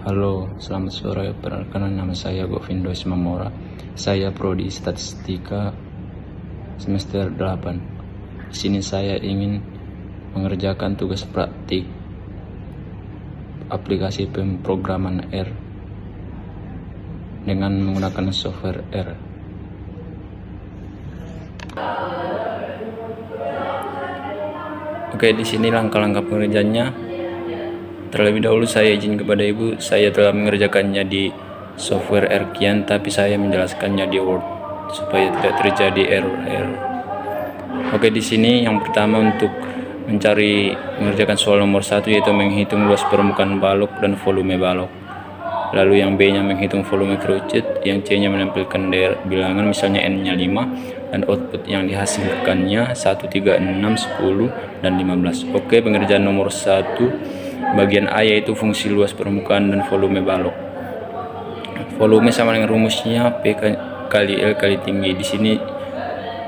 Halo, selamat sore. Perkenalkan, nama saya Govindo Ismamora. Saya prodi Statistika semester 8. Di sini saya ingin mengerjakan tugas praktik aplikasi pemrograman R dengan menggunakan software R. Oke, di sini langkah-langkah pengerjaannya. Terlebih dahulu saya izin kepada Ibu, saya telah mengerjakannya di software R-Kian, tapi saya menjelaskannya di Word supaya tidak terjadi error. Oke, di sini yang pertama untuk mengerjakan soal nomor 1 yaitu menghitung luas permukaan balok dan volume balok. Lalu yang B-nya menghitung volume kerucut, yang C-nya menampilkan bilangan misalnya N-nya 5 dan output yang dihasilkannya 1, 3, 6, 10 dan 15. Oke, pengerjaan nomor 1 bagian A yaitu fungsi luas permukaan dan volume balok. Volume sama dengan rumusnya P kali L kali tinggi. Di sini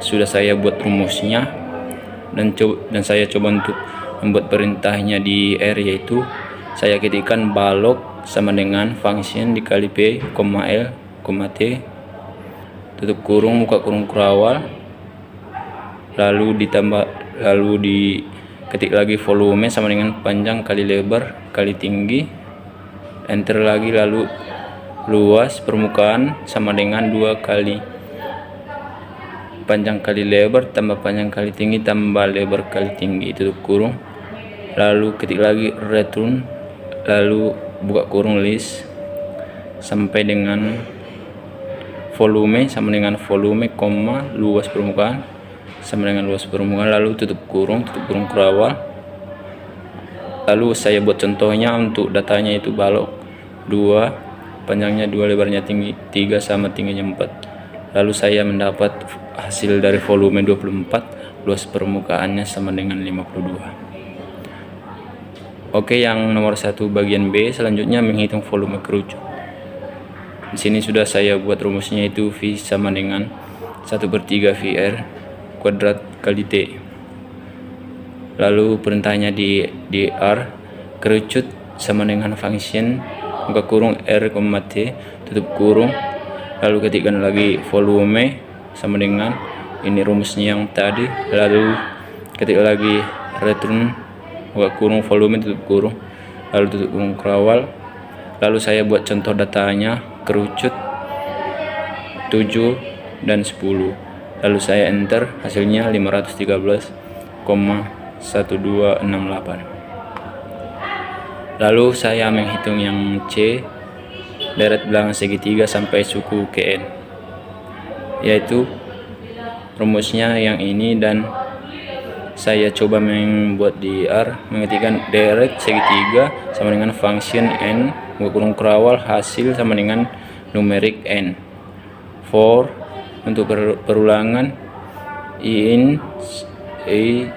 sudah saya buat rumusnya dan saya coba untuk membuat perintahnya di R, yaitu saya ketikkan balok sama dengan function dikali P, L, T, tutup kurung, buka kurung kurawal, lalu diketik lagi volume sama dengan panjang kali lebar kali tinggi, enter lagi, lalu luas permukaan sama dengan 2 kali panjang kali lebar tambah panjang kali tinggi tambah lebar kali tinggi, tutup kurung, lalu ketik lagi return, lalu buka kurung list sampai dengan volume sama dengan volume, luas permukaan sama dengan luas permukaan, lalu tutup kurung kurawal. Lalu saya buat contohnya untuk datanya itu balok 2, panjangnya 2, lebarnya 3 sama tingginya 4. Lalu saya mendapat hasil dari volume 24, luas permukaannya sama dengan 52. Oke, yang nomor 1 bagian B selanjutnya menghitung volume kerucut. Di sini sudah saya buat rumusnya, itu V sama dengan 1/3 VR kuadrat kali T. Lalu perintahnya di R, kerucut sama dengan function buka kurung R, T, tutup kurung, lalu ketikkan lagi volume sama dengan ini rumusnya yang tadi, lalu ketik lagi return, buka kurung, volume, tutup kurung, lalu tutup kurung kurawal. Lalu saya buat contoh datanya kerucut 7 dan 10, lalu saya enter, hasilnya 513,1268. Lalu saya menghitung yang C, deret belakang segitiga sampai suku KN, yaitu rumusnya yang ini, dan saya coba membuat di R, mengetikkan deret segitiga sama dengan function N, buka kurung kurawal, hasil sama dengan numerik N. For untuk perulangan I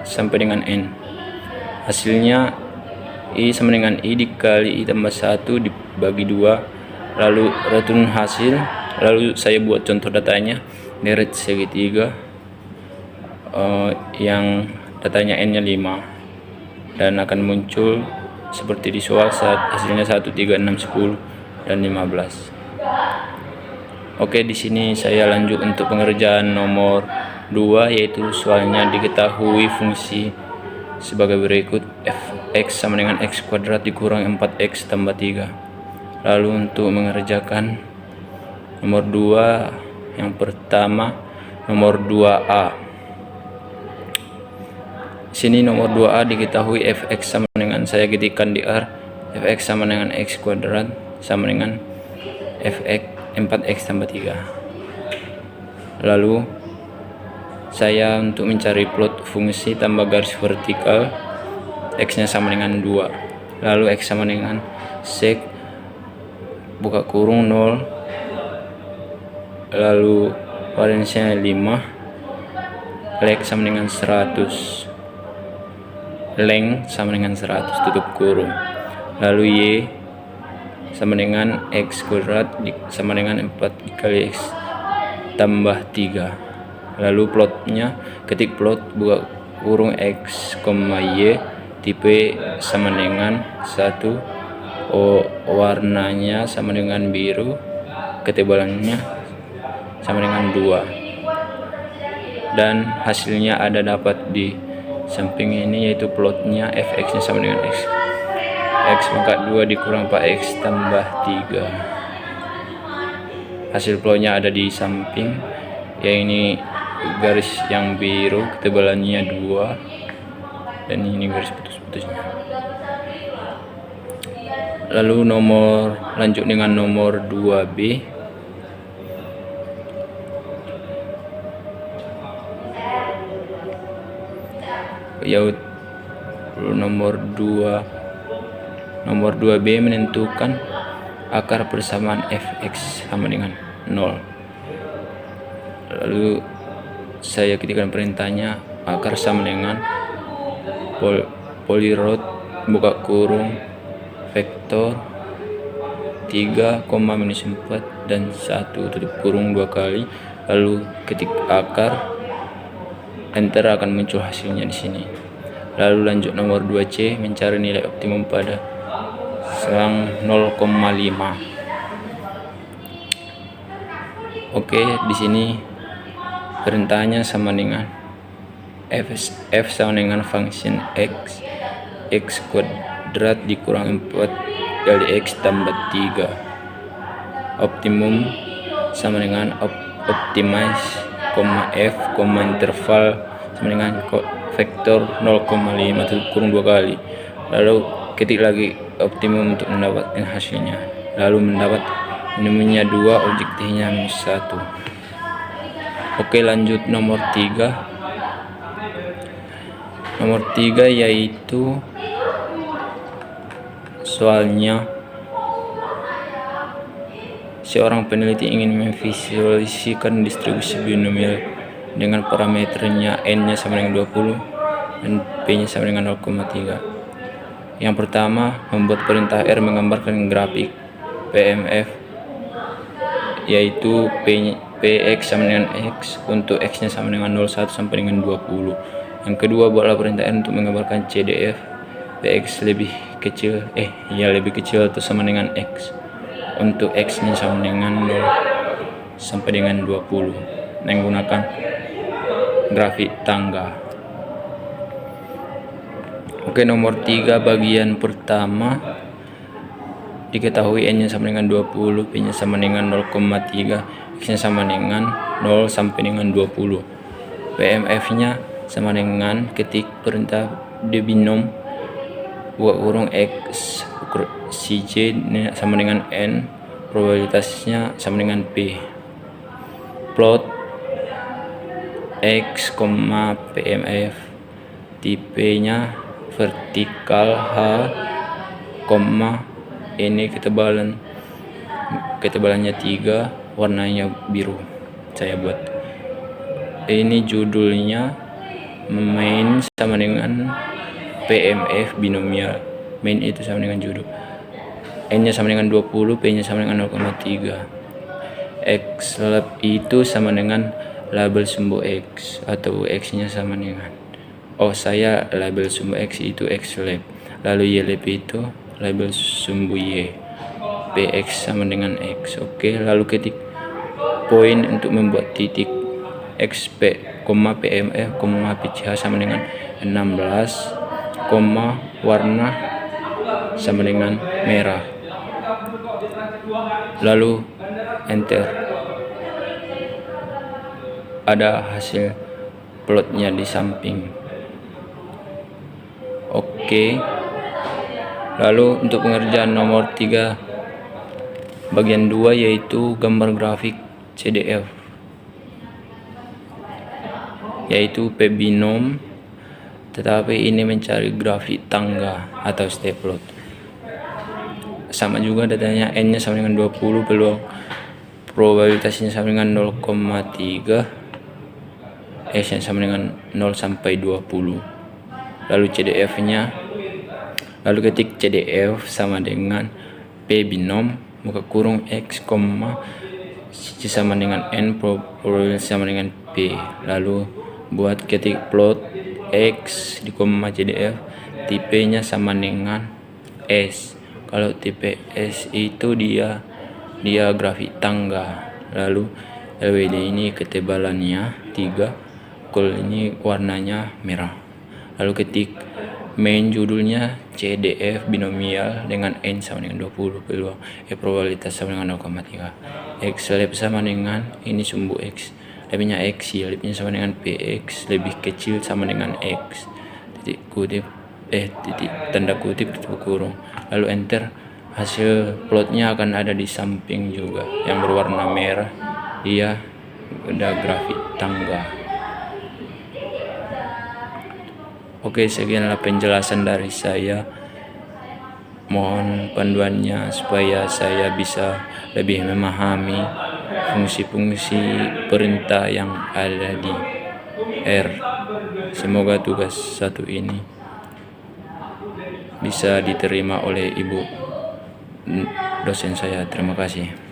sampai dengan N, hasilnya I sama dengan I dikali I tambah 1 dibagi 2, lalu return hasil. Lalu saya buat contoh datanya deret segitiga yang datanya N nya 5 dan akan muncul seperti di soal saat hasilnya 1, 3, 6, 10 dan 15. Oke, di sini saya lanjut untuk pengerjaan nomor 2, yaitu soalnya diketahui fungsi sebagai berikut: fx sama dengan x kuadrat dikurang 4x tambah 3. Lalu untuk mengerjakan nomor 2, yang pertama nomor 2a. Sini nomor 2a diketahui fx sama dengan, saya ketikkan di R, fx sama dengan x kuadrat sama dengan fx 4x tambah 3. Lalu saya untuk mencari plot fungsi tambah garis vertikal, x nya sama dengan 2, lalu x sama dengan sec buka kurung 0, lalu valensinya 5, length sama dengan 100, length sama dengan 100, tutup kurung, lalu y sama dengan x kuadrat sama dengan 4 kali x tambah 3. Lalu plotnya, ketik plot buka kurung x, y tipe sama dengan 1 warnanya sama dengan biru, ketebalannya sama dengan 2, dan hasilnya ada dapat di samping ini, yaitu plotnya fx nya sama dengan x pangkat 2 dikurang 4x tambah 3. Hasil plotnya ada di samping, ya ini garis yang biru ketebalannya 2, dan ini garis putus-putusnya. Lalu lanjut dengan nomor 2B. Yaitu nomor 2B menentukan akar persamaan fx sama dengan 0. Lalu saya ketikkan perintahnya, akar sama dengan polyrod buka kurung vektor 3, minus 4 dan 1 tutup kurung 2 kali, lalu ketik akar, enter, akan muncul hasilnya di sini. Lalu lanjut nomor 2C, mencari nilai optimum pada selang 0,5. Oke, di sini perintahnya sama dengan f sama dengan function x kuadrat dikurang 4 kali x tambah 3. Optimum sama dengan optimize, f, interval sama dengan vektor 0,5 tutup kurung 2 kali, lalu ketik lagi optimum untuk mendapatkan hasilnya, lalu mendapat minimumnya 2, objektifnya minus 1. Oke, lanjut nomor 3. Nomor 3 yaitu soalnya seorang peneliti ingin memvisualisasikan distribusi binomial dengan parameternya n-nya sama dengan 20 dan p-nya sama dengan 0,3. Yang pertama, membuat perintah R menggambarkan grafik PMF, yaitu px sama dengan x untuk x-nya sama dengan 0,1 sampai dengan 20. Yang kedua, buatlah perintah R untuk menggambarkan CDF px lebih kecil atau sama dengan x untuk x-nya sama dengan 0 sampai dengan 20 menggunakan grafik tangga. Oke, nomor 3 bagian pertama, diketahui n-nya sama dengan 20, p-nya sama dengan 0,3, x-nya sama dengan 0 sampai dengan 20. PMF-nya sama dengan ketik perintah debinom buka kurung x cj sama dengan n, probabilitasnya sama dengan p. Plot x, PMF, tipenya vertikal h, ini ketebalannya 3, warnanya biru. Saya buat ini judulnya main sama dengan PMF binomial. Main itu sama dengan judul, n-nya sama dengan 20, p-nya sama dengan 0,3. X lab itu sama dengan label sumbu x atau x-nya sama dengan saya label sumbu x itu x lab, lalu y lab itu label sumbu y, px sama dengan x. Oke, lalu ketik poin untuk membuat titik xp, PMF, PCH sama dengan 16, warna sama dengan merah, lalu enter. Ada hasil plotnya di samping. Oke, lalu untuk pengerjaan nomor 3 bagian 2 yaitu gambar grafik CDF, yaitu P binom, tetapi ini mencari grafik tangga atau step plot. Sama juga datanya, n-nya sama dengan 20, peluang probabilitasnya sama dengan 0,3, x-nya sama dengan 0 sampai 20. Lalu CDF-nya, lalu ketik CDF sama dengan P binom buka kurung x, C sama dengan n, probabilitas sama dengan p. Lalu buat ketik plot x di CDF, tipenya sama dengan s, Kalau tipe S itu dia grafik tangga. Lalu LWD ini ketebalannya 3, cool ini warnanya merah. Lalu ketik main judulnya CDF binomial dengan N sama dengan 20, peluang probabilitas sama dengan 0,3, X lab sama dengan ini sumbu X, labnya X ya, labnya sama dengan PX lebih kecil sama dengan X, titik kutip titik tanda kutip tutup kurung, lalu enter. Hasil plotnya akan ada di samping juga yang berwarna merah, dia udah grafik tangga. Oke, sekianlah penjelasan dari saya. Mohon panduannya supaya saya bisa lebih memahami fungsi-fungsi perintah yang ada di R. Semoga tugas satu ini bisa diterima oleh ibu dosen saya. Terima kasih.